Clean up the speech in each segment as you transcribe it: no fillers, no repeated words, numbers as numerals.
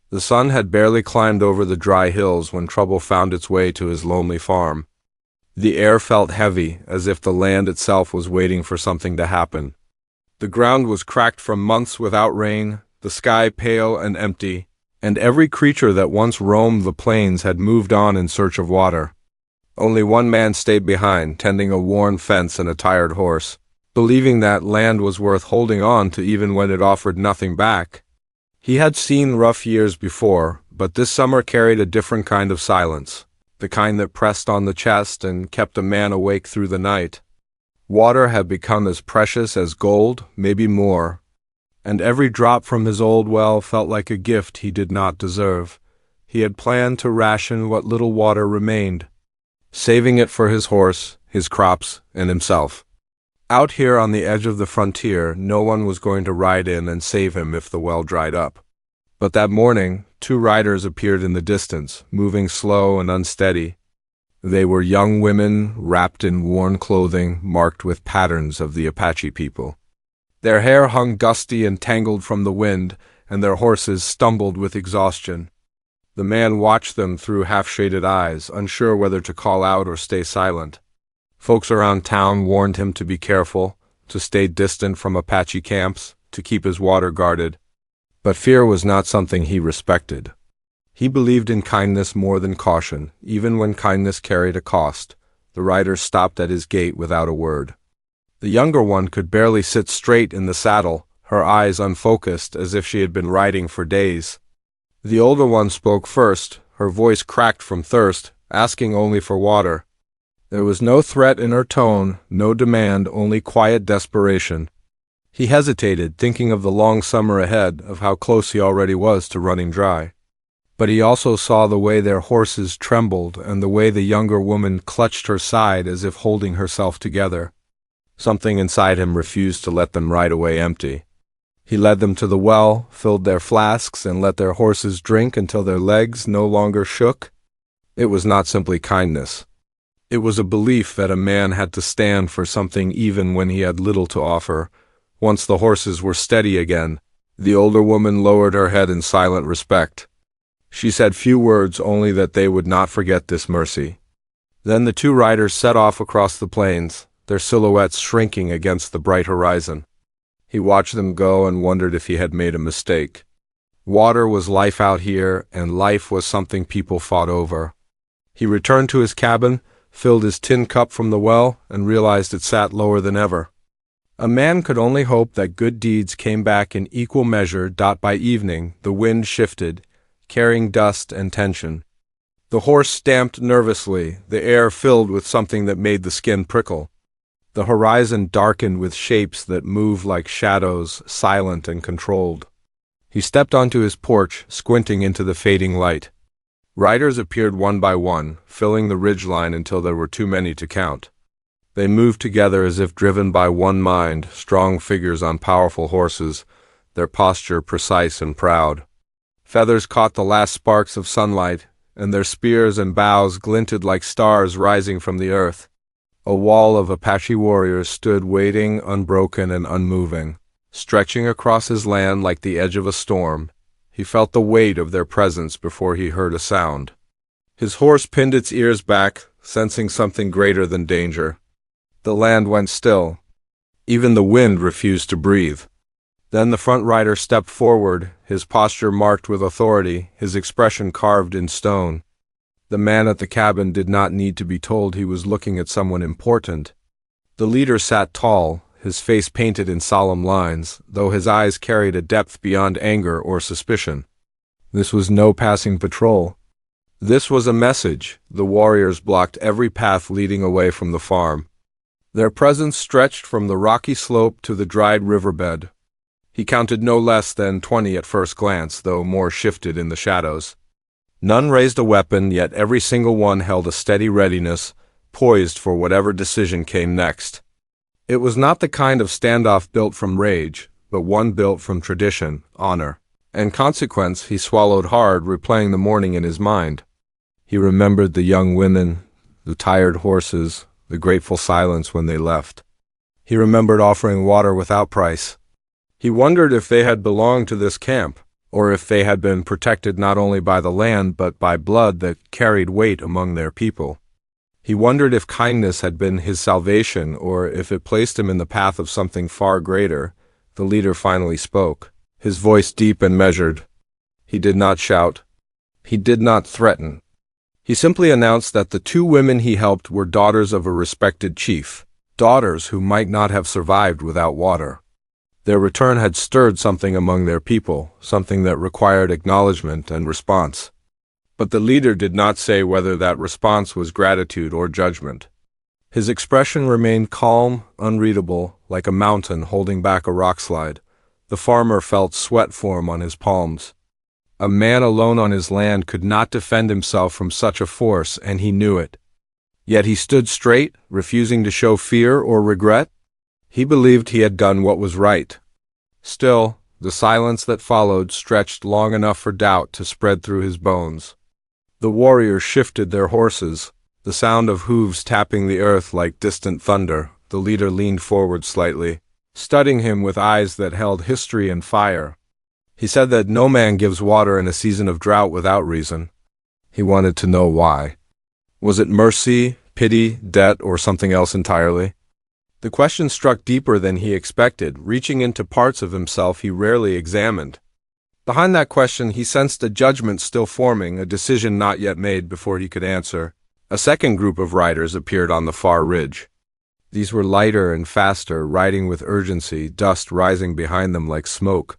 The sun had barely climbed over the dry hills when trouble found its way to his lonely farm. The air felt heavy, as if the land itself was waiting for something to happen. The ground was cracked from months without rain, the sky pale and empty, and every creature that once roamed the plains had moved on in search of water. Only one man stayed behind, tending a worn fence and a tired horse, believing that land was worth holding on to even when it offered nothing back. He had seen rough years before, but this summer carried a different kind of silence, the kind that pressed on the chest and kept a man awake through the night. Water had become as precious as gold, maybe more, and every drop from his old well felt like a gift he did not deserve. He had planned to ration what little water remained, saving it for his horse, his crops, and himself. Out here on the edge of the frontier, no one was going to ride in and save him if the well dried up. But that morning, two riders appeared in the distance, moving slow and unsteady. They were young women wrapped in worn clothing marked with patterns of the Apache people. Their hair hung dusty and tangled from the wind, and their horses stumbled with exhaustion. The man watched them through half-shaded eyes, unsure whether to call out or stay silent. Folks around town warned him to be careful, to stay distant from Apache camps, to keep his water guarded. But fear was not something he respected. He believed in kindness more than caution, even when kindness carried a cost. The riders stopped at his gate without a word. The younger one could barely sit straight in the saddle, her eyes unfocused as if she had been riding for days. The older one spoke first, her voice cracked from thirst, asking only for water. There was no threat in her tone, no demand, only quiet desperation. He hesitated, thinking of the long summer ahead, of how close he already was to running dry. But he also saw the way their horses trembled and the way the younger woman clutched her side as if holding herself together. Something inside him refused to let them ride away empty. He led them to the well, filled their flasks, and let their horses drink until their legs no longer shook. It was not simply kindness. It was a belief that a man had to stand for something even when he had little to offer. Once the horses were steady again, the older woman lowered her head in silent respect. She said few words, only that they would not forget this mercy. Then the two riders set off across the plains, their silhouettes shrinking against the bright horizon. He watched them go and wondered if he had made a mistake. Water was life out here, and life was something people fought over. He returned to his cabin, filled his tin cup from the well, and realized it sat lower than ever. A man could only hope that good deeds came back in equal measure. By evening, the wind shifted, carrying dust and tension. The horse stamped nervously, the air filled with something that made the skin prickle. The horizon darkened with shapes that moved like shadows, silent and controlled. He stepped onto his porch, squinting into the fading light. Riders appeared one by one, filling the ridgeline until there were too many to count. They moved together as if driven by one mind, strong figures on powerful horses, their posture precise and proud. Feathers caught the last sparks of sunlight, and their spears and bows glinted like stars rising from the earth. A wall of Apache warriors stood waiting, unbroken and unmoving, stretching across his land like the edge of a storm. He felt the weight of their presence before he heard a sound. His horse pinned its ears back, sensing something greater than danger. The land went still. Even the wind refused to breathe. Then the front rider stepped forward, his posture marked with authority, his expression carved in stone. The man at the cabin did not need to be told he was looking at someone important. The leader sat tall, his face painted in solemn lines, though his eyes carried a depth beyond anger or suspicion. This was no passing patrol. This was a message. The warriors blocked every path leading away from the farm. Their presence stretched from the rocky slope to the dried riverbed. He counted no less than 20 at first glance, though more shifted in the shadows. None raised a weapon, yet every single one held a steady readiness, poised for whatever decision came next. It was not the kind of standoff built from rage, but one built from tradition, honor, and consequence. He swallowed hard, replaying the morning in his mind. He remembered the young women, the tired horses, the grateful silence when they left. He remembered offering water without price. He wondered if they had belonged to this camp, or if they had been protected not only by the land but by blood that carried weight among their people. He wondered if kindness had been his salvation or if it placed him in the path of something far greater. The leader finally spoke, his voice deep and measured. He did not shout. He did not threaten. He simply announced that the two women he helped were daughters of a respected chief, daughters who might not have survived without water. Their return had stirred something among their people, something that required acknowledgement and response. But the leader did not say whether that response was gratitude or judgment. His expression remained calm, unreadable, like a mountain holding back a rockslide. The farmer felt sweat form on his palms. A man alone on his land could not defend himself from such a force, and he knew it. Yet he stood straight, refusing to show fear or regret. He believed he had done what was right. Still, the silence that followed stretched long enough for doubt to spread through his bones. The warriors shifted their horses, the sound of hooves tapping the earth like distant thunder. The leader leaned forward slightly, studying him with eyes that held history and fire. He said that no man gives water in a season of drought without reason. He wanted to know why. Was it mercy, pity, debt, or something else entirely? The question struck deeper than he expected, reaching into parts of himself he rarely examined. Behind that question he sensed a judgment still forming, a decision not yet made before he could answer. A second group of riders appeared on the far ridge. These were lighter and faster, riding with urgency, dust rising behind them like smoke.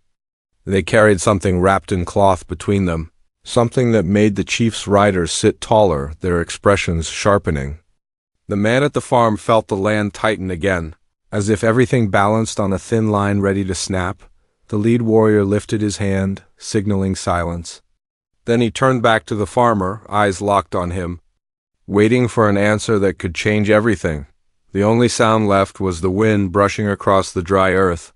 They carried something wrapped in cloth between them, something that made the chief's riders sit taller, their expressions sharpening. The man at the farm felt the land tighten again, as if everything balanced on a thin line ready to snap. The lead warrior lifted his hand, signaling silence. Then he turned back to the farmer, eyes locked on him, waiting for an answer that could change everything. The only sound left was the wind brushing across the dry earth,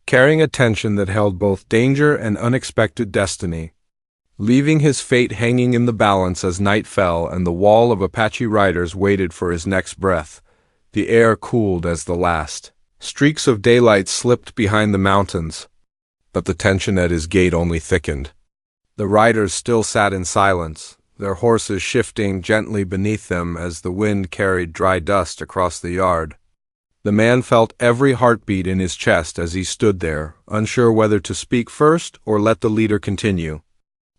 carrying a tension that held both danger and unexpected destiny, leaving his fate hanging in the balance as night fell and the wall of Apache riders waited for his next breath. The air cooled as the last streaks of daylight slipped behind the mountains, but the tension at his gate only thickened. The riders still sat in silence, their horses shifting gently beneath them as the wind carried dry dust across the yard. The man felt every heartbeat in his chest as he stood there, unsure whether to speak first or let the leader continue.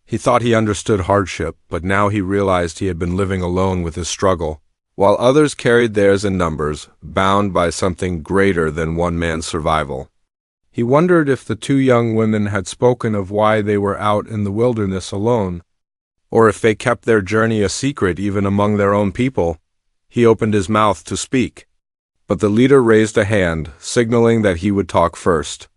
He thought he understood hardship, but now he realized he had been living alone with his struggle, while others carried theirs in numbers, bound by something greater than one man's survival. He wondered if the two young women had spoken of why they were out in the wilderness alone, or if they kept their journey a secret even among their own people. He opened his mouth to speak, but the leader raised a hand, signaling that he would talk first.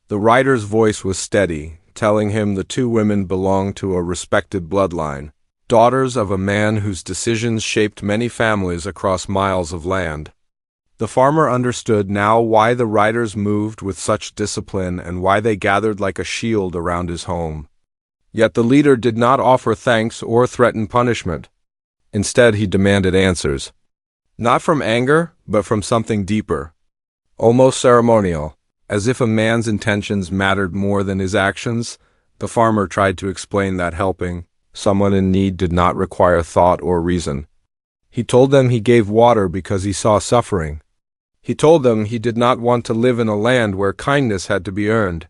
The rider's voice was steady, telling him the two women belonged to a respected bloodline, daughters of a man whose decisions shaped many families across miles of land. The farmer understood now why the riders moved with such discipline and why they gathered like a shield around his home. Yet the leader did not offer thanks or threaten punishment. Instead, he demanded answers. Not from anger, but from something deeper, almost ceremonial, as if a man's intentions mattered more than his actions. The farmer tried to explain that helping someone in need did not require thought or reason. He told them he gave water because he saw suffering. He told them he did not want to live in a land where kindness had to be earned.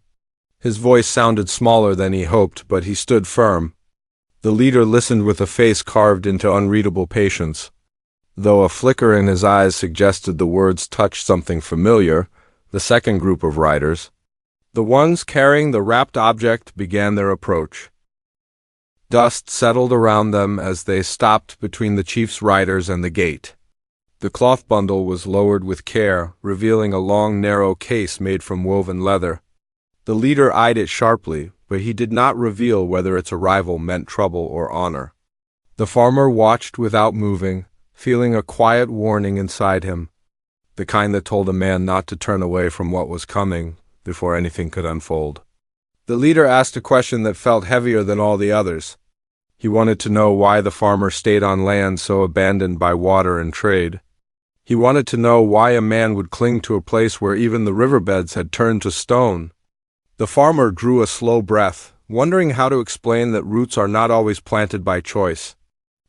His voice sounded smaller than he hoped, but he stood firm. The leader listened with a face carved into unreadable patience. Though a flicker in his eyes suggested the words touched something familiar, the second group of riders, the ones carrying the wrapped object, began their approach. Dust settled around them as they stopped between the chief's riders and the gate. The cloth bundle was lowered with care, revealing a long, narrow case made from woven leather. The leader eyed it sharply, but he did not reveal whether its arrival meant trouble or honor. The farmer watched without moving, feeling a quiet warning inside him, the kind that told a man not to turn away from what was coming before anything could unfold. The leader asked a question that felt heavier than all the others. He wanted to know why the farmer stayed on land so abandoned by water and trade. He wanted to know why a man would cling to a place where even the riverbeds had turned to stone. The farmer drew a slow breath, wondering how to explain that roots are not always planted by choice.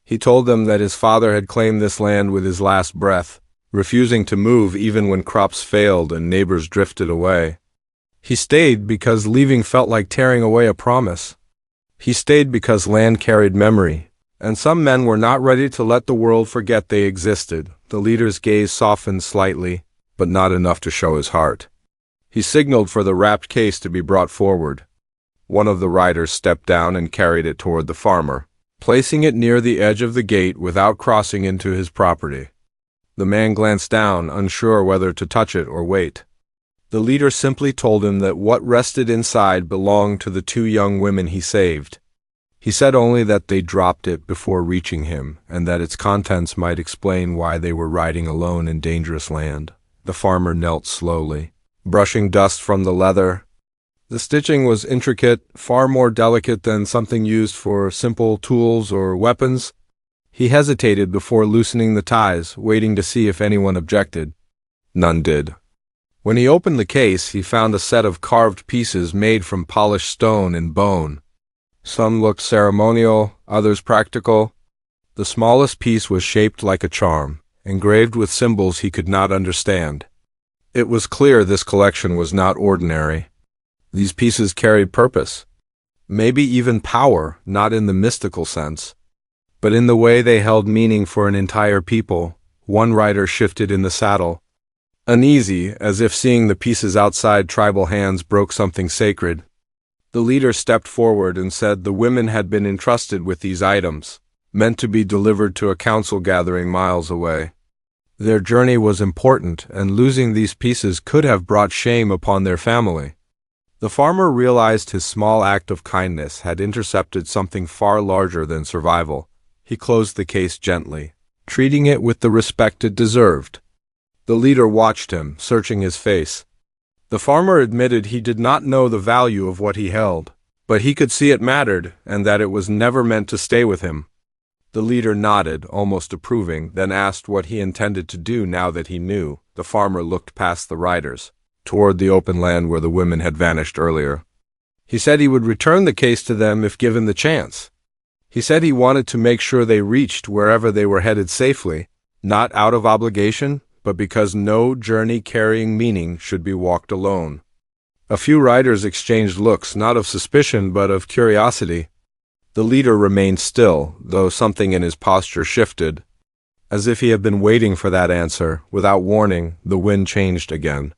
He told them that his father had claimed this land with his last breath, refusing to move even when crops failed and neighbors drifted away. He stayed because leaving felt like tearing away a promise. He stayed because land carried memory, and some men were not ready to let the world forget they existed. The leader's gaze softened slightly, but not enough to show his heart. He signaled for the wrapped case to be brought forward. One of the riders stepped down and carried it toward the farmer, placing it near the edge of the gate without crossing into his property. The man glanced down, unsure whether to touch it or wait. The leader simply told him that what rested inside belonged to the two young women he saved. He said only that they dropped it before reaching him, and that its contents might explain why they were riding alone in dangerous land. The farmer knelt slowly, brushing dust from the leather. The stitching was intricate, far more delicate than something used for simple tools or weapons. He hesitated before loosening the ties, waiting to see if anyone objected. None did. When he opened the case, he found a set of carved pieces made from polished stone and bone. Some looked ceremonial, others practical. The smallest piece was shaped like a charm, engraved with symbols he could not understand. It was clear this collection was not ordinary. These pieces carried purpose, maybe even power, not in the mystical sense, but in the way they held meaning for an entire people. One rider shifted in the saddle, uneasy, as if seeing the pieces outside tribal hands broke something sacred. The leader stepped forward and said the women had been entrusted with these items, meant to be delivered to a council gathering miles away. Their journey was important, and losing these pieces could have brought shame upon their family. The farmer realized his small act of kindness had intercepted something far larger than survival. He closed the case gently, treating it with the respect it deserved. The leader watched him, searching his face. The farmer admitted he did not know the value of what he held, but he could see it mattered and that it was never meant to stay with him. The leader nodded, almost approving, then asked what he intended to do now that he knew. The farmer looked past the riders, toward the open land where the women had vanished earlier. He said he would return the case to them if given the chance. He said he wanted to make sure they reached wherever they were headed safely, not out of obligation, but because no journey carrying meaning should be walked alone. A few riders exchanged looks, not of suspicion but of curiosity. The leader remained still, though something in his posture shifted. As if he had been waiting for that answer, without warning, the wind changed again,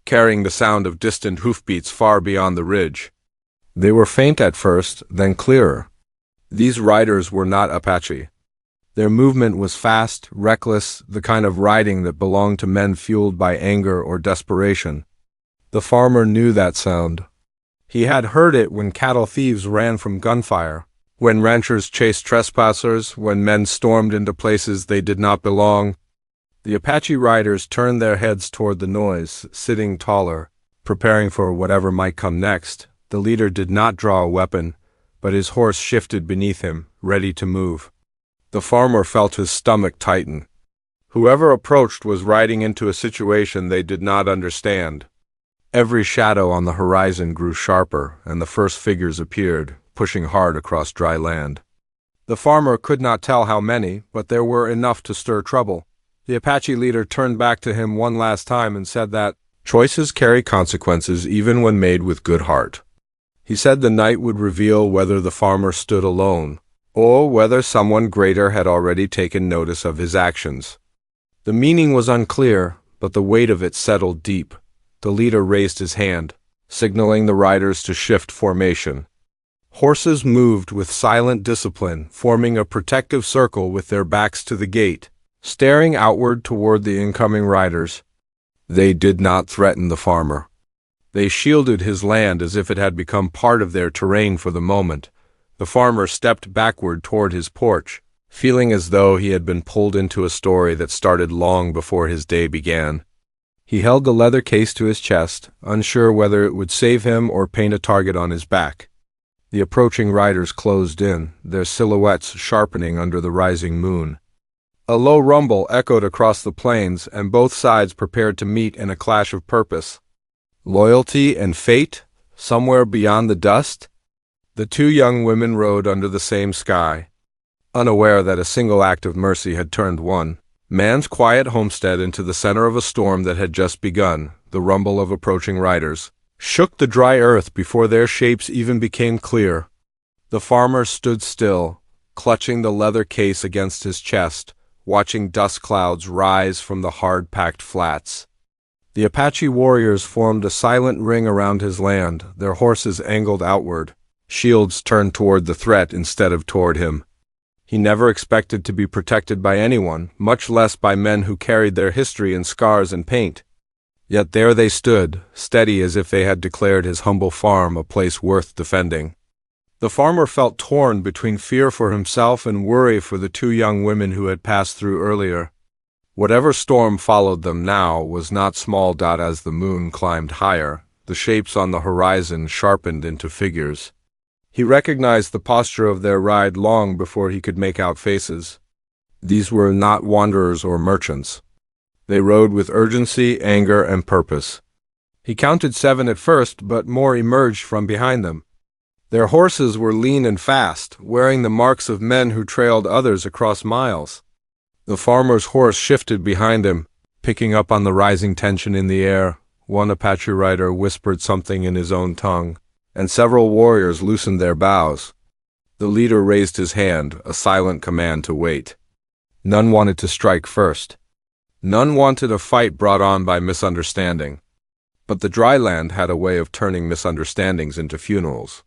carrying the sound of distant hoofbeats far beyond the ridge. They were faint at first, then clearer. These riders were not Apache. Their movement was fast, reckless, the kind of riding that belonged to men fueled by anger or desperation. The farmer knew that sound. He had heard it when cattle thieves ran from gunfire, when ranchers chased trespassers, when men stormed into places they did not belong. The Apache riders turned their heads toward the noise, sitting taller, preparing for whatever might come next. The leader did not draw a weapon, but his horse shifted beneath him, ready to move. The farmer felt his stomach tighten. Whoever approached was riding into a situation they did not understand. Every shadow on the horizon grew sharper, and the first figures appeared, pushing hard across dry land. The farmer could not tell how many, but there were enough to stir trouble. The Apache leader turned back to him one last time and said that choices carry consequences even when made with good heart. He said the night would reveal whether the farmer stood alone, or whether someone greater had already taken notice of his actions. The meaning was unclear, but the weight of it settled deep. The leader raised his hand, signaling the riders to shift formation. Horses moved with silent discipline, forming a protective circle with their backs to the gate, staring outward toward the incoming riders. They did not threaten the farmer. They shielded his land as if it had become part of their terrain for the moment. The farmer stepped backward toward his porch, feeling as though he had been pulled into a story that started long before his day began. He held the leather case to his chest, unsure whether it would save him or paint a target on his back. The approaching riders closed in, their silhouettes sharpening under the rising moon. A low rumble echoed across the plains, and both sides prepared to meet in a clash of purpose. Loyalty and fate, somewhere beyond the dust? The two young women rode under the same sky, unaware that a single act of mercy had turned one man's quiet homestead into the center of a storm that had just begun. The rumble of approaching riders shook the dry earth before their shapes even became clear. The farmer stood still, clutching the leather case against his chest, watching dust clouds rise from the hard-packed flats. The Apache warriors formed a silent ring around his land, their horses angled outward, shields turned toward the threat instead of toward him. He never expected to be protected by anyone, much less by men who carried their history in scars and paint. Yet there they stood, steady as if they had declared his humble farm a place worth defending. The farmer felt torn between fear for himself and worry for the two young women who had passed through earlier. Whatever storm followed them now was not small. As the moon climbed higher, the shapes on the horizon sharpened into figures. He recognized the posture of their ride long before he could make out faces. These were not wanderers or merchants. They rode with urgency, anger, and purpose. He counted 7 at first, but more emerged from behind them. Their horses were lean and fast, wearing the marks of men who trailed others across miles. The farmer's horse shifted behind him, picking up on the rising tension in the air. One Apache rider whispered something in his own tongue, and several warriors loosened their bows. The leader raised his hand, a silent command to wait. None wanted to strike first. None wanted a fight brought on by misunderstanding. But the dry land had a way of turning misunderstandings into funerals.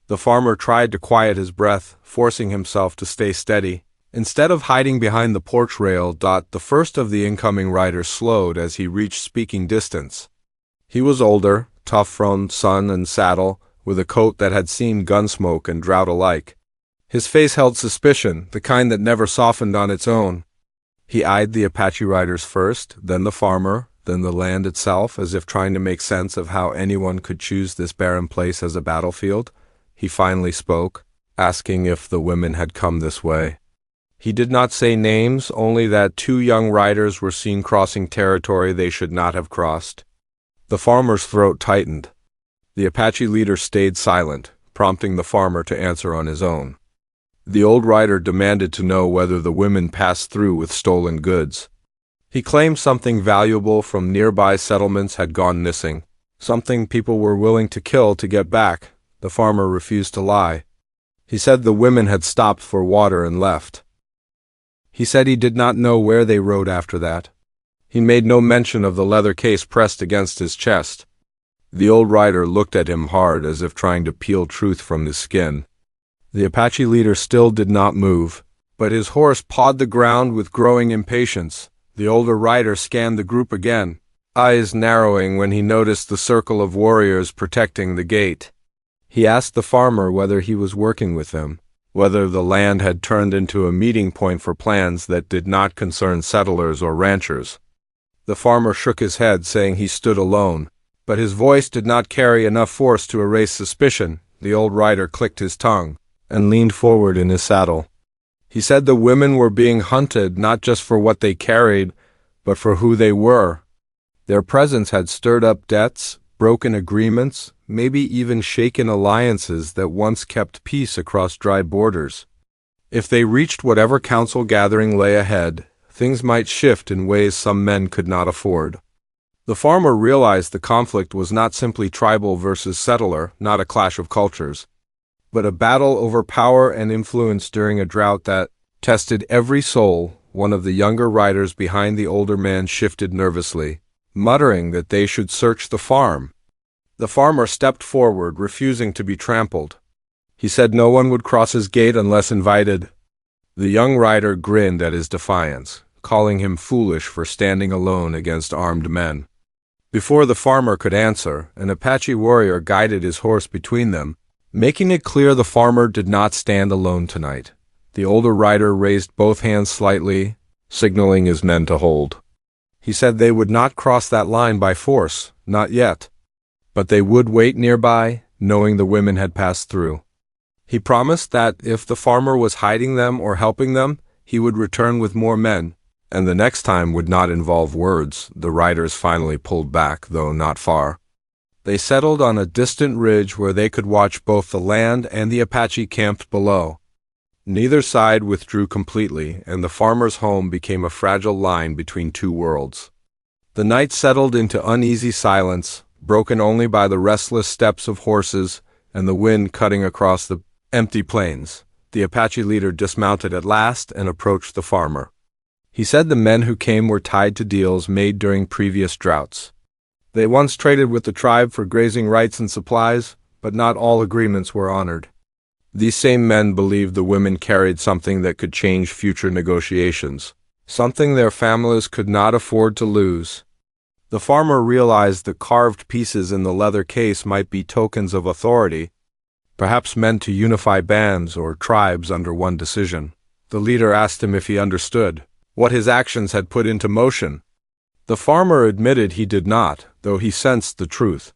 The farmer tried to quiet his breath, forcing himself to stay steady. Instead of hiding behind the porch rail, the first of the incoming riders slowed as he reached speaking distance. He was older, tough from sun and saddle, with a coat that had seen gun smoke and drought alike. His face held suspicion, the kind that never softened on its own. He eyed the Apache riders first, then the farmer, then the land itself, as if trying to make sense of how anyone could choose this barren place as a battlefield. He finally spoke, asking if the women had come this way. He did not say names, only that 2 young riders were seen crossing territory they should not have crossed. The farmer's throat tightened. The Apache leader stayed silent, prompting the farmer to answer on his own. The old rider demanded to know whether the women passed through with stolen goods. He claimed something valuable from nearby settlements had gone missing, something people were willing to kill to get back. The farmer refused to lie. He said the women had stopped for water and left. He said he did not know where they rode after that. He made no mention of the leather case pressed against his chest. The old rider looked at him hard, as if trying to peel truth from his skin. The Apache leader still did not move, but his horse pawed the ground with growing impatience. The older rider scanned the group again, eyes narrowing when he noticed the circle of warriors protecting the gate. He asked the farmer whether he was working with them, whether the land had turned into a meeting point for plans that did not concern settlers or ranchers. The farmer shook his head, saying he stood alone, but his voice did not carry enough force to erase suspicion. The old rider clicked his tongue and leaned forward in his saddle. He said the women were being hunted not just for what they carried, but for who they were. Their presence had stirred up debts, broken agreements, maybe even shaken alliances that once kept peace across dry borders. If they reached whatever council gathering lay ahead, things might shift in ways some men could not afford. The farmer realized the conflict was not simply tribal versus settler, not a clash of cultures, but a battle over power and influence during a drought that tested every soul. One of the younger riders behind the older man shifted nervously, muttering that they should search the farm. The farmer stepped forward, refusing to be trampled. He said no one would cross his gate unless invited. The young rider grinned at his defiance, calling him foolish for standing alone against armed men. Before the farmer could answer, an Apache warrior guided his horse between them, making it clear the farmer did not stand alone tonight. The older rider raised both hands slightly, signaling his men to hold. He said they would not cross that line by force, not yet. But they would wait nearby, knowing the women had passed through. He promised that if the farmer was hiding them or helping them, he would return with more men, and the next time would not involve words. The riders finally pulled back, though not far. They settled on a distant ridge where they could watch both the land and the Apache camped below. Neither side withdrew completely, and the farmer's home became a fragile line between two worlds. The night settled into uneasy silence, broken only by the restless steps of horses and the wind cutting across the empty plains. The Apache leader dismounted at last and approached the farmer. He said the men who came were tied to deals made during previous droughts. They once traded with the tribe for grazing rights and supplies, but not all agreements were honored. These same men believed the women carried something that could change future negotiations, something their families could not afford to lose. The farmer realized the carved pieces in the leather case might be tokens of authority, perhaps meant to unify bands or tribes under one decision. The leader asked him if he understood what his actions had put into motion. The farmer admitted he did not, though he sensed the truth.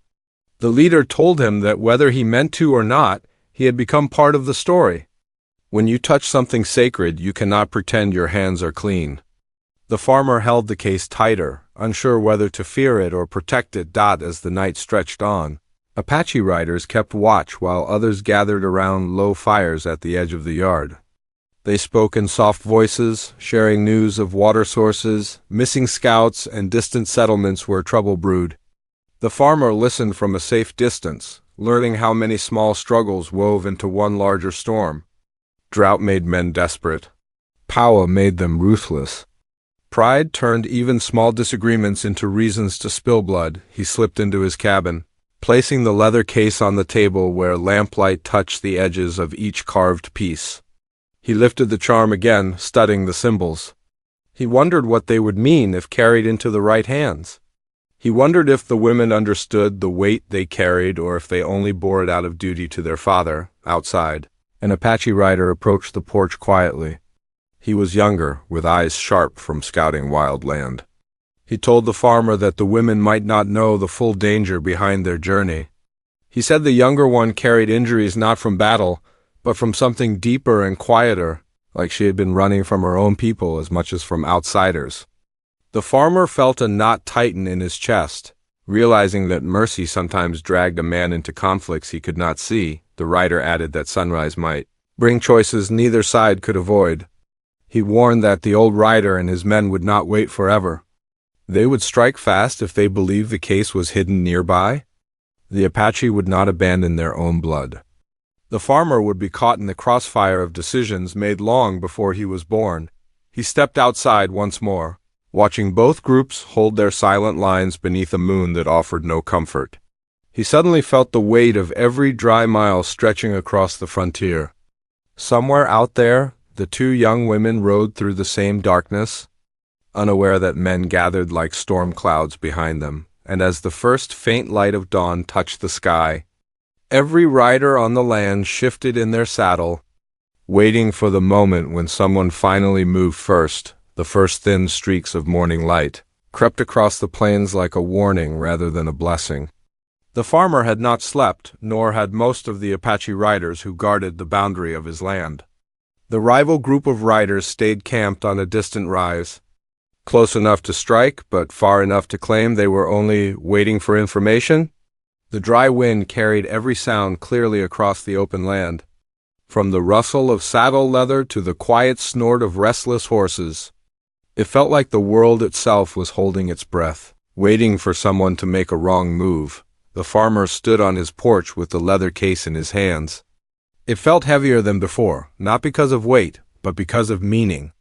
The leader told him that whether he meant to or not, he had become part of the story. When you touch something sacred, you cannot pretend your hands are clean. The farmer held the case tighter, unsure whether to fear it or protect it. As the night stretched on, Apache riders kept watch while others gathered around low fires at the edge of the yard. They spoke in soft voices, sharing news of water sources, missing scouts, and distant settlements where trouble brewed. The farmer listened from a safe distance, learning how many small struggles wove into one larger storm. Drought made men desperate. Power made them ruthless. Pride turned even small disagreements into reasons to spill blood. He slipped into his cabin, placing the leather case on the table where lamplight touched the edges of each carved piece. He lifted the charm again, studying the symbols. He wondered what they would mean if carried into the right hands. He wondered if the women understood the weight they carried or if they only bore it out of duty to their father. Outside, an Apache rider approached the porch quietly. He was younger, with eyes sharp from scouting wild land. He told the farmer that the women might not know the full danger behind their journey. He said the younger one carried injuries not from battle, but from something deeper and quieter, like she had been running from her own people as much as from outsiders. The farmer felt a knot tighten in his chest, realizing that mercy sometimes dragged a man into conflicts he could not see. The rider added that sunrise might bring choices neither side could avoid. He warned that the old rider and his men would not wait forever. They would strike fast if they believed the case was hidden nearby. The Apache would not abandon their own blood. The farmer would be caught in the crossfire of decisions made long before he was born. He stepped outside once more, watching both groups hold their silent lines beneath a moon that offered no comfort. He suddenly felt the weight of every dry mile stretching across the frontier. Somewhere out there, the two young women rode through the same darkness, unaware that men gathered like storm clouds behind them, and as the first faint light of dawn touched the sky, every rider on the land shifted in their saddle, waiting for the moment when someone finally moved first. The first thin streaks of morning light crept across the plains like a warning rather than a blessing. The farmer had not slept, nor had most of the Apache riders who guarded the boundary of his land. The rival group of riders stayed camped on a distant rise, close enough to strike, but far enough to claim they were only waiting for information. The dry wind carried every sound clearly across the open land, from the rustle of saddle leather to the quiet snort of restless horses. It felt like the world itself was holding its breath, waiting for someone to make a wrong move. The farmer stood on his porch with the leather case in his hands. It felt heavier than before, not because of weight, but because of meaning.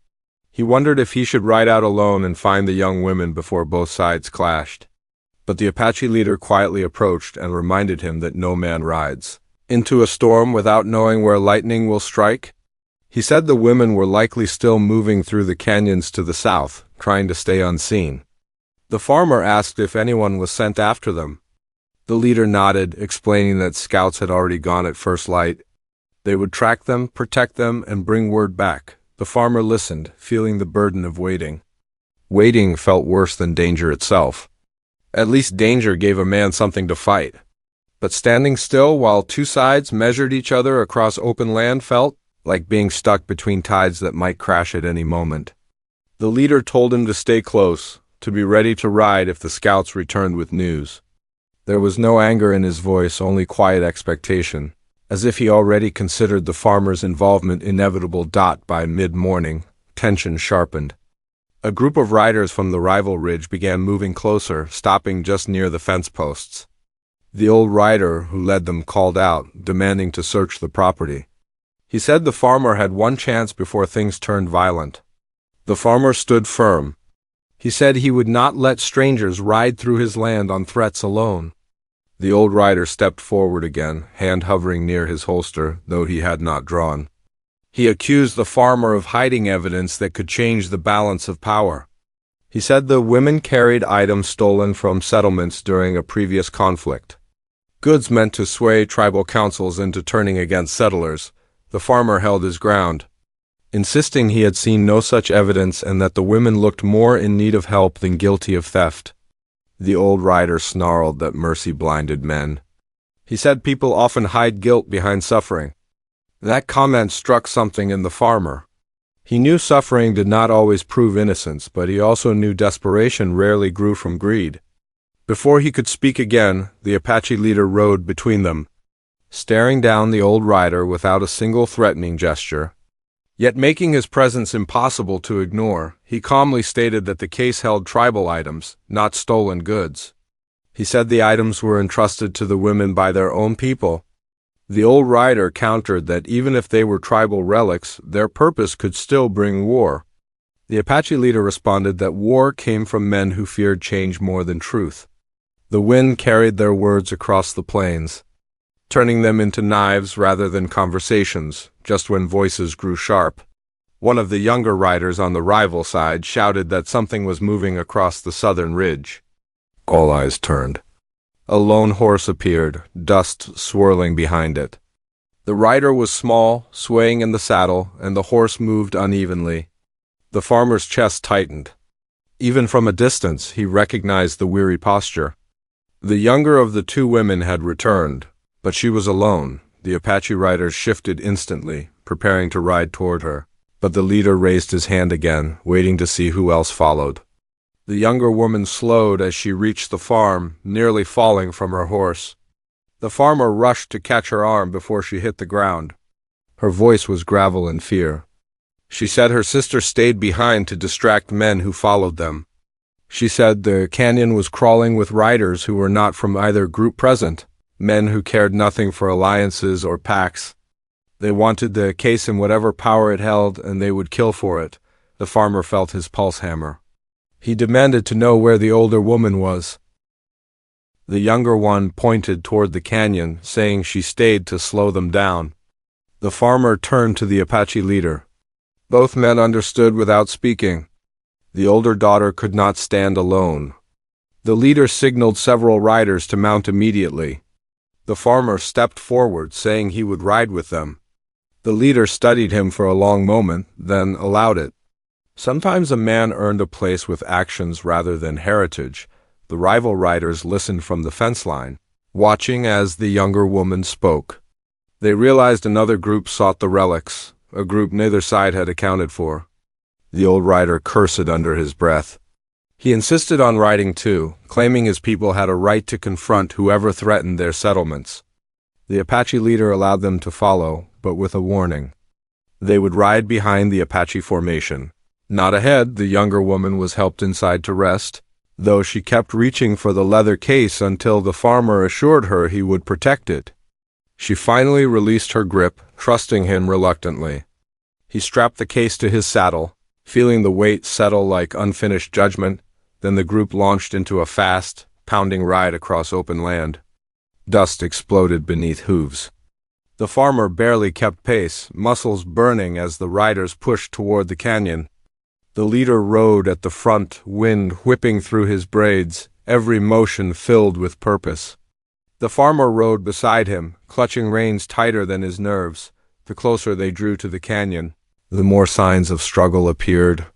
He wondered if he should ride out alone and find the young women before both sides clashed. But the Apache leader quietly approached and reminded him that no man rides into a storm without knowing where lightning will strike. He said the women were likely still moving through the canyons to the south, trying to stay unseen. The farmer asked if anyone was sent after them. The leader nodded, explaining that scouts had already gone at first light. They would track them, protect them, and bring word back. The farmer listened, feeling the burden of waiting. Waiting felt worse than danger itself. At least danger gave a man something to fight. But standing still while two sides measured each other across open land felt like being stuck between tides that might crash at any moment. The leader told him to stay close, to be ready to ride if the scouts returned with news. There was no anger in his voice, only quiet expectation, as if he already considered the farmer's involvement inevitable. By mid-morning, tension sharpened. A group of riders from the rival ridge began moving closer, stopping just near the fence posts. The old rider who led them called out, demanding to search the property. He said the farmer had one chance before things turned violent. The farmer stood firm. He said he would not let strangers ride through his land on threats alone. The old rider stepped forward again, hand hovering near his holster, though he had not drawn. He accused the farmer of hiding evidence that could change the balance of power. He said the women carried items stolen from settlements during a previous conflict. Goods meant to sway tribal councils into turning against settlers. The farmer held his ground, insisting he had seen no such evidence and that the women looked more in need of help than guilty of theft. The old rider snarled that mercy blinded men. He said people often hide guilt behind suffering. That comment struck something in the farmer. He knew suffering did not always prove innocence, but he also knew desperation rarely grew from greed. Before he could speak again, the Apache leader rode between them, staring down the old rider without a single threatening gesture. Yet making his presence impossible to ignore, he calmly stated that the case held tribal items, not stolen goods. He said the items were entrusted to the women by their own people. The old rider countered that even if they were tribal relics, their purpose could still bring war. The Apache leader responded that war came from men who feared change more than truth. The wind carried their words across the plains, turning them into knives rather than conversations, just when voices grew sharp. One of the younger riders on the rival side shouted that something was moving across the southern ridge. All eyes turned. A lone horse appeared, dust swirling behind it. The rider was small, swaying in the saddle, and the horse moved unevenly. The farmer's chest tightened. Even from a distance, he recognized the weary posture. The younger of the two women had returned, but she was alone. The Apache riders shifted instantly, preparing to ride toward her, but the leader raised his hand again, waiting to see who else followed. The younger woman slowed as she reached the farm, nearly falling from her horse. The farmer rushed to catch her arm before she hit the ground. Her voice was gravel in fear. She said her sister stayed behind to distract men who followed them. She said the canyon was crawling with riders who were not from either group present, men who cared nothing for alliances or pacts. They wanted the case in whatever power it held, and they would kill for it. The farmer felt his pulse hammer. He demanded to know where the older woman was. The younger one pointed toward the canyon, saying she stayed to slow them down. The farmer turned to the Apache leader. Both men understood without speaking. The older daughter could not stand alone. The leader signaled several riders to mount immediately. The farmer stepped forward, saying he would ride with them. The leader studied him for a long moment, then allowed it. Sometimes a man earned a place with actions rather than heritage. The rival riders listened from the fence line, watching as the younger woman spoke. They realized another group sought the relics, a group neither side had accounted for. The old rider cursed under his breath. He insisted on riding too, claiming his people had a right to confront whoever threatened their settlements. The Apache leader allowed them to follow, but with a warning. They would ride behind the Apache formation. Not ahead, the younger woman was helped inside to rest, though she kept reaching for the leather case until the farmer assured her he would protect it. She finally released her grip, trusting him reluctantly. He strapped the case to his saddle, feeling the weight settle like unfinished judgment. Then the group launched into a fast, pounding ride across open land. Dust exploded beneath hooves. The farmer barely kept pace, muscles burning as the riders pushed toward the canyon. The leader rode at the front, wind whipping through his braids, every motion filled with purpose. The farmer rode beside him, clutching reins tighter than his nerves. The closer they drew to the canyon, the more signs of struggle appeared.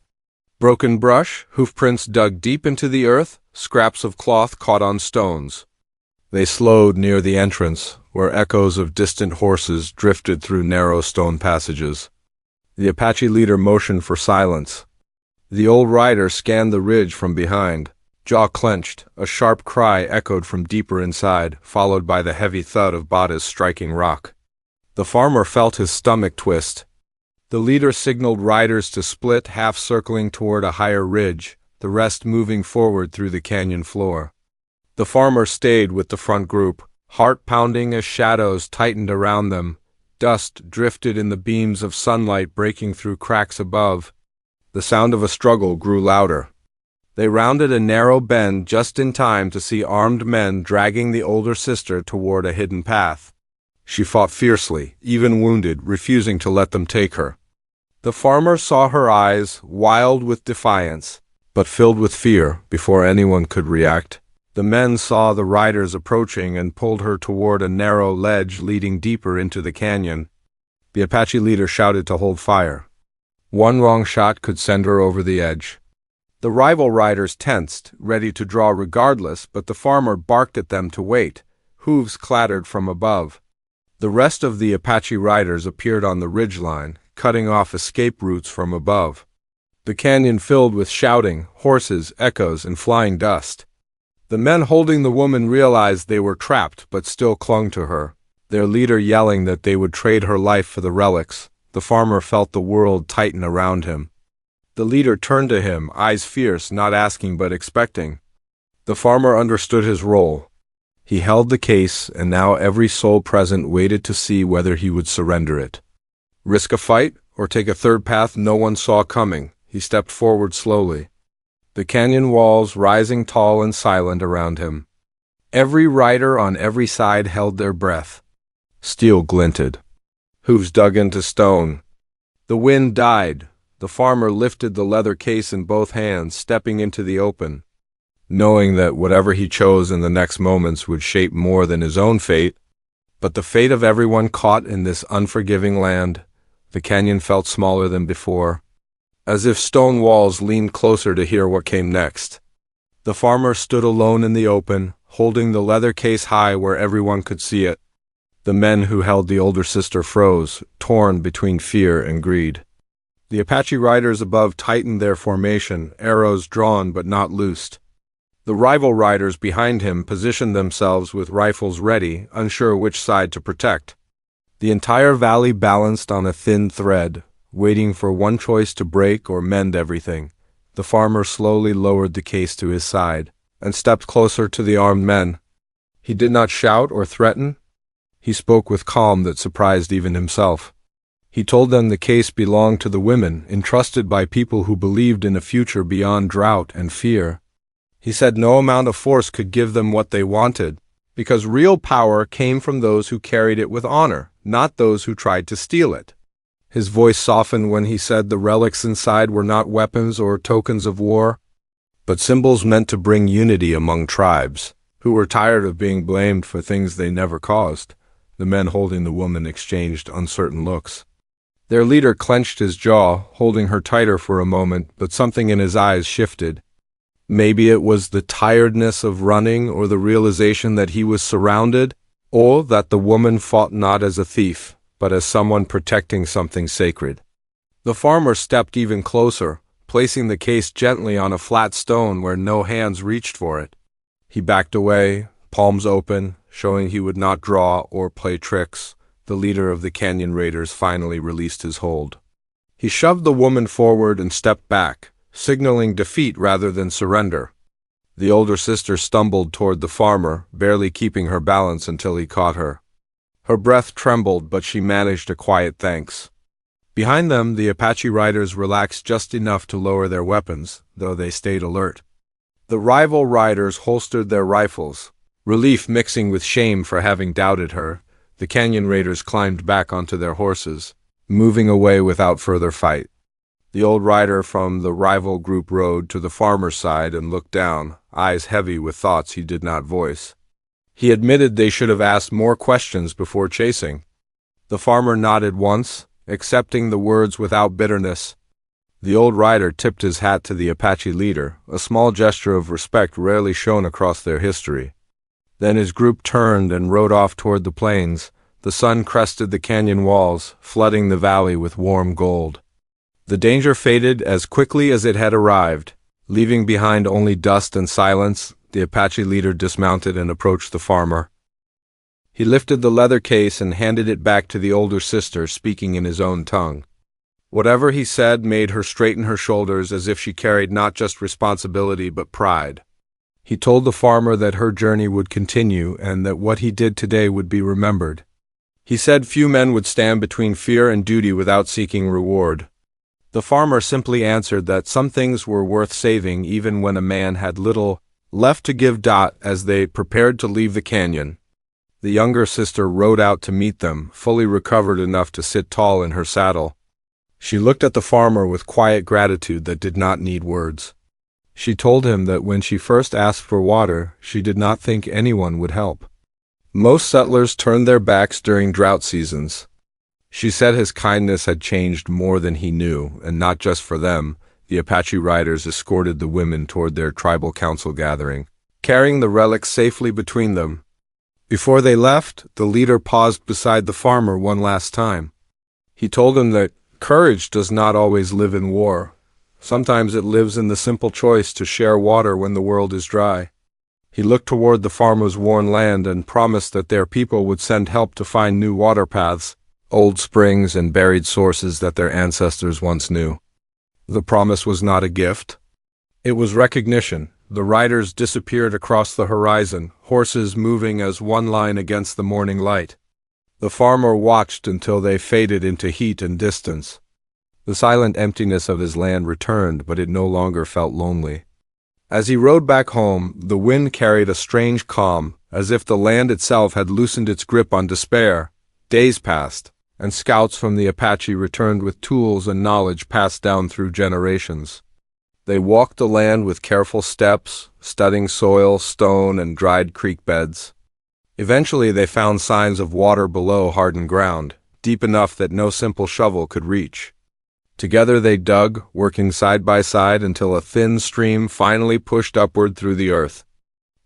Broken brush, hoofprints dug deep into the earth, scraps of cloth caught on stones. They slowed near the entrance, where echoes of distant horses drifted through narrow stone passages. The Apache leader motioned for silence. The old rider scanned the ridge from behind. Jaw clenched, a sharp cry echoed from deeper inside, followed by the heavy thud of bodies striking rock. The farmer felt his stomach twist. The leader signaled riders to split, half circling toward a higher ridge, the rest moving forward through the canyon floor. The farmer stayed with the front group, heart pounding as shadows tightened around them. Dust drifted in the beams of sunlight breaking through cracks above. The sound of a struggle grew louder. They rounded a narrow bend just in time to see armed men dragging the older sister toward a hidden path. She fought fiercely, even wounded, refusing to let them take her. The farmer saw her eyes, wild with defiance, but filled with fear, before anyone could react. The men saw the riders approaching and pulled her toward a narrow ledge leading deeper into the canyon. The Apache leader shouted to hold fire. One wrong shot could send her over the edge. The rival riders tensed, ready to draw regardless, but the farmer barked at them to wait. Hooves clattered from above. The rest of the Apache riders appeared on the ridgeline, cutting off escape routes from above. The canyon filled with shouting, horses, echoes, and flying dust. The men holding the woman realized they were trapped but still clung to her, their leader yelling that they would trade her life for the relics. The farmer felt the world tighten around him. The leader turned to him, eyes fierce, not asking but expecting. The farmer understood his role. He held the case, and now every soul present waited to see whether he would surrender it. Risk a fight, or take a third path no one saw coming. He stepped forward slowly, the canyon walls rising tall and silent around him. Every rider on every side held their breath. Steel glinted. Hooves dug into stone. The wind died. The farmer lifted the leather case in both hands, stepping into the open, knowing that whatever he chose in the next moments would shape more than his own fate. But the fate of everyone caught in this unforgiving land. The canyon felt smaller than before, as if stone walls leaned closer to hear what came next. The farmer stood alone in the open, holding the leather case high where everyone could see it. The men who held the older sister froze, torn between fear and greed. The Apache riders above tightened their formation, arrows drawn but not loosed. The rival riders behind him positioned themselves with rifles ready, unsure which side to protect. The entire valley balanced on a thin thread, waiting for one choice to break or mend everything. The farmer slowly lowered the case to his side and stepped closer to the armed men. He did not shout or threaten. He spoke with calm that surprised even himself. He told them the case belonged to the women, entrusted by people who believed in a future beyond drought and fear. He said no amount of force could give them what they wanted, because real power came from those who carried it with honor, not those who tried to steal it. His voice softened when he said the relics inside were not weapons or tokens of war, but symbols meant to bring unity among tribes, who were tired of being blamed for things they never caused. The men holding the woman exchanged uncertain looks. Their leader clenched his jaw, holding her tighter for a moment, but something in his eyes shifted. Maybe it was the tiredness of running, or the realization that he was surrounded, or that the woman fought not as a thief, but as someone protecting something sacred. The farmer stepped even closer, placing the case gently on a flat stone where no hands reached for it. He backed away, palms open, showing he would not draw or play tricks. The leader of the canyon raiders finally released his hold. He shoved the woman forward and stepped back, signaling defeat rather than surrender. The older sister stumbled toward the farmer, barely keeping her balance until he caught her. Her breath trembled, but she managed a quiet thanks. Behind them, the Apache riders relaxed just enough to lower their weapons, though they stayed alert. The rival riders holstered their rifles, relief mixing with shame for having doubted her. The canyon raiders climbed back onto their horses, moving away without further fight. The old rider from the rival group rode to the farmer's side and looked down, eyes heavy with thoughts he did not voice. He admitted they should have asked more questions before chasing. The farmer nodded once, accepting the words without bitterness. The old rider tipped his hat to the Apache leader, a small gesture of respect rarely shown across their history. Then his group turned and rode off toward the plains. The sun crested the canyon walls, flooding the valley with warm gold. The danger faded as quickly as it had arrived. Leaving behind only dust and silence, the Apache leader dismounted and approached the farmer. He lifted the leather case and handed it back to the older sister, speaking in his own tongue. Whatever he said made her straighten her shoulders as if she carried not just responsibility but pride. He told the farmer that her journey would continue and that what he did today would be remembered. He said few men would stand between fear and duty without seeking reward. The farmer simply answered that some things were worth saving even when a man had little left to give. As they prepared to leave the canyon, the younger sister rode out to meet them, fully recovered enough to sit tall in her saddle. She looked at the farmer with quiet gratitude that did not need words. She told him that when she first asked for water, she did not think anyone would help. Most settlers turned their backs during drought seasons. She said his kindness had changed more than he knew, and not just for them. The Apache riders escorted the women toward their tribal council gathering, carrying the relics safely between them. Before they left, the leader paused beside the farmer one last time. He told him that courage does not always live in war. Sometimes it lives in the simple choice to share water when the world is dry. He looked toward the farmer's worn land and promised that their people would send help to find new water paths, old springs and buried sources that their ancestors once knew. The promise was not a gift. It was recognition. The riders disappeared across the horizon, horses moving as one line against the morning light. The farmer watched until they faded into heat and distance. The silent emptiness of his land returned, but it no longer felt lonely. As he rode back home, the wind carried a strange calm, as if the land itself had loosened its grip on despair. Days passed, and scouts from the Apache returned with tools and knowledge passed down through generations. They walked the land with careful steps, studying soil, stone, and dried creek beds. Eventually they found signs of water below hardened ground, deep enough that no simple shovel could reach. Together they dug, working side by side until a thin stream finally pushed upward through the earth.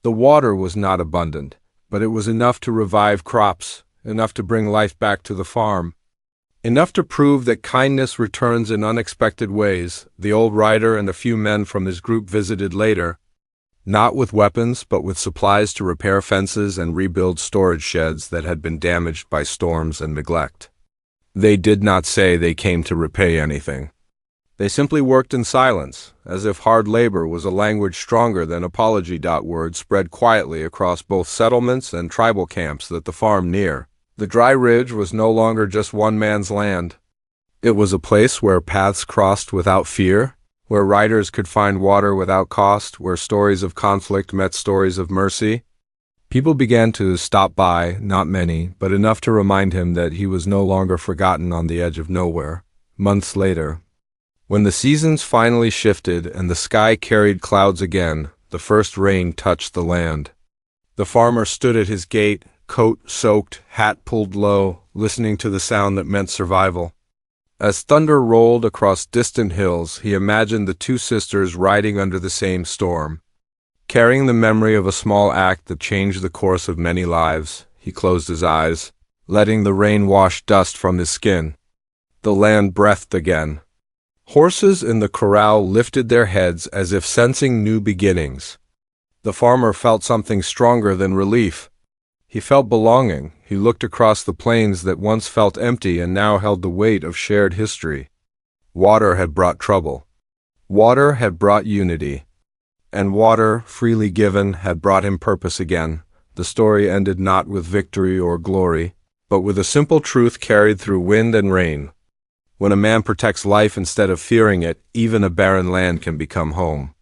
The water was not abundant, but it was enough to revive crops, enough to bring life back to the farm, enough to prove that kindness returns in unexpected ways. The old rider and a few men from his group visited later, not with weapons but with supplies to repair fences and rebuild storage sheds that had been damaged by storms and neglect. They did not say they came to repay anything. They simply worked in silence, as if hard labor was a language stronger than apology. Word spread quietly across both settlements and tribal camps that the farm near the dry ridge was no longer just one man's land. It was a place where paths crossed without fear, where riders could find water without cost, where stories of conflict met stories of mercy. People began to stop by, not many, but enough to remind him that he was no longer forgotten on the edge of nowhere. Months later, when the seasons finally shifted and the sky carried clouds again, the first rain touched the land. The farmer stood at his gate, coat soaked, hat pulled low, listening to the sound that meant survival. As thunder rolled across distant hills, he imagined the two sisters riding under the same storm. Carrying the memory of a small act that changed the course of many lives, he closed his eyes, letting the rain wash dust from his skin. The land breathed again. Horses in the corral lifted their heads as if sensing new beginnings. The farmer felt something stronger than relief. He felt belonging. He looked across the plains that once felt empty and now held the weight of shared history. Water had brought trouble. Water had brought unity. And water, freely given, had brought him purpose again. The story ended not with victory or glory, but with a simple truth carried through wind and rain. When a man protects life instead of fearing it, even a barren land can become home.